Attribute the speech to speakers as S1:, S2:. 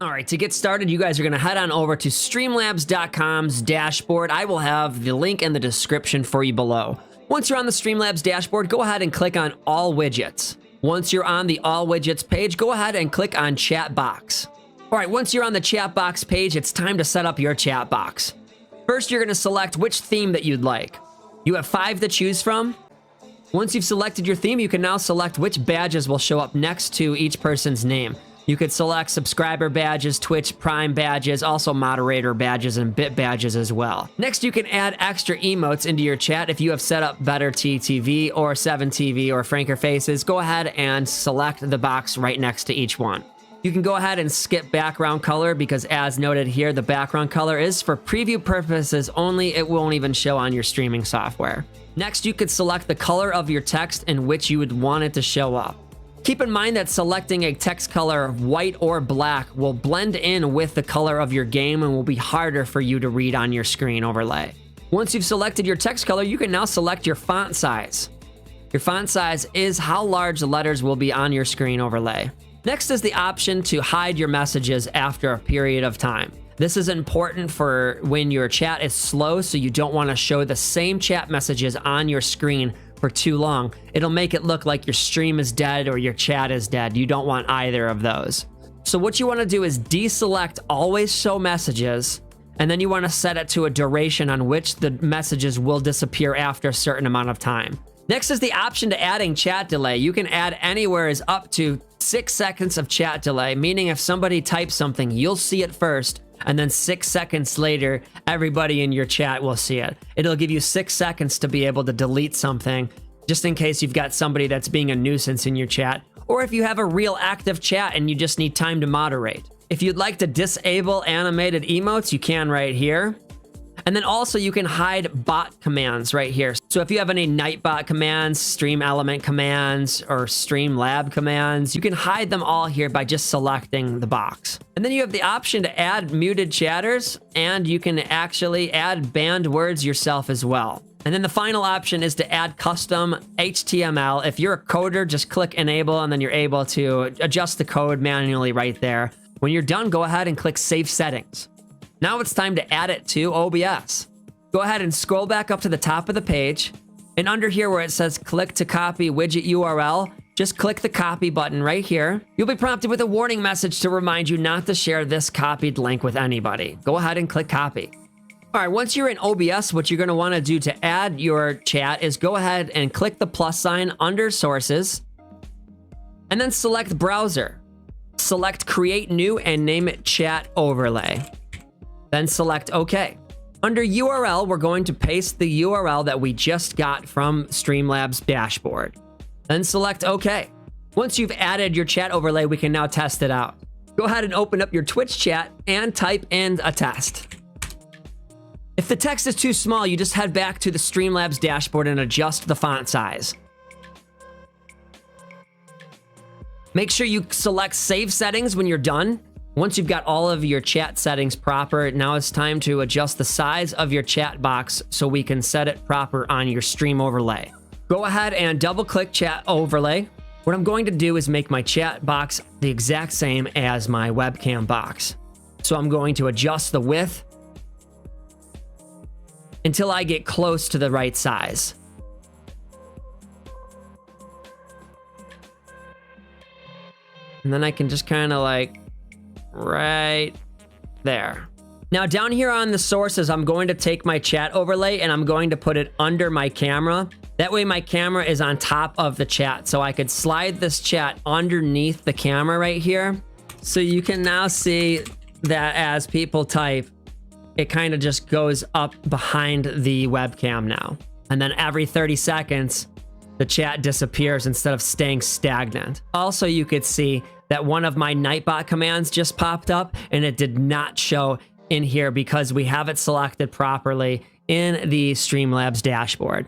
S1: All right, to get started, you guys are going to head on over to STREAMLABS.com's dashboard. I will have the link in the description for you below. Once you're on the STREAMLABS dashboard, go ahead and click on All Widgets. Once you're on the All Widgets page, go ahead and click on Chat Box. All right, once you're on the Chat Box page, it's time to set up your chat box. First, you're going to select which theme that you'd like. You have 5 to choose from. Once you've selected your theme, you can now select which badges will show up next to each person's name. You could select subscriber badges, Twitch Prime badges, also moderator badges, and bit badges as well. Next, you can add extra emotes into your chat if you have set up Better TV or 7TV or Franker Faces. Go ahead and select the box right next to each one. You can go ahead and skip background color because, as noted here, the background color is for preview purposes only. It won't even show on your streaming software. Next, you could select the color of your text in which you would want it to show up. Keep in mind that selecting a text color of white or black will blend in with the color of your game and will be harder for you to read on your screen overlay. Once you've selected your text color, you can now select your font size. Your font size is how large the letters will be on your screen overlay. Next is the option to hide your messages after a period of time. This is important for when your chat is slow, so you don't want to show the same chat messages on your screen for too long. It'll make it look like your stream is dead or your chat is dead. You don't want either of those. So what you want to do is deselect always show messages, and then you want to set it to a duration on which the messages will disappear after a certain amount of time. Next is the option to adding chat delay. You can add anywhere is up to 6 seconds of chat delay, meaning if somebody types something, you'll see it first, and then 6 seconds later, everybody in your chat will see it. It'll give you 6 seconds to be able to delete something, just in case you've got somebody that's being a nuisance in your chat, or if you have a real active chat and you just need time to moderate. If you'd like to disable animated emotes, you can right here. And then also you can hide bot commands right here. So if you have any Nightbot commands, Stream Element commands, or StreamLab commands, you can hide them all here by just selecting the box. And then you have the option to add muted chatters, and you can actually add banned words yourself as well. And then the final option is to add custom HTML. If you're a coder, just click enable, and then you're able to adjust the code manually right there. When you're done, go ahead and click Save Settings. Now it's time to add it to OBS. Go ahead and scroll back up to the top of the page, and under here where it says click to copy widget URL, just click the copy button right here. You'll be prompted with a warning message to remind you not to share this copied link with anybody. Go ahead and click copy. All right, once you're in OBS, what you're going to want to do to add your chat is go ahead and click the plus sign under sources, and then select browser. Select create new and name it chat overlay. Then select OK. Under URL, we're going to paste the URL that we just got from StreamLabs dashboard. Then select OK. Once you've added your chat overlay, we can now test it out. Go ahead and open up your Twitch chat and type in a test. If the text is too small, you just head back to the StreamLabs dashboard and adjust the font size. Make sure you select Save Settings when you're done. Once you've got all of your chat settings proper, now it's time to adjust the size of your chat box so we can set it proper on your stream overlay. Go ahead and double-click chat overlay. What I'm going to do is make my chat box the exact same as my webcam box. So I'm going to adjust the width until I get close to the right size. And then I can just kind of like right there. Now down here on the sources, I'm going to take my chat overlay and I'm going to put it under my camera. That way my camera is on top of the chat. So I could slide this chat underneath the camera right here. So you can now see that as people type, it kind of just goes up behind the webcam now. And then every 30 seconds, the chat disappears instead of staying stagnant. Also, you could see that one of my Nightbot commands just popped up and it did not show in here because we have it selected properly in the StreamLabs dashboard.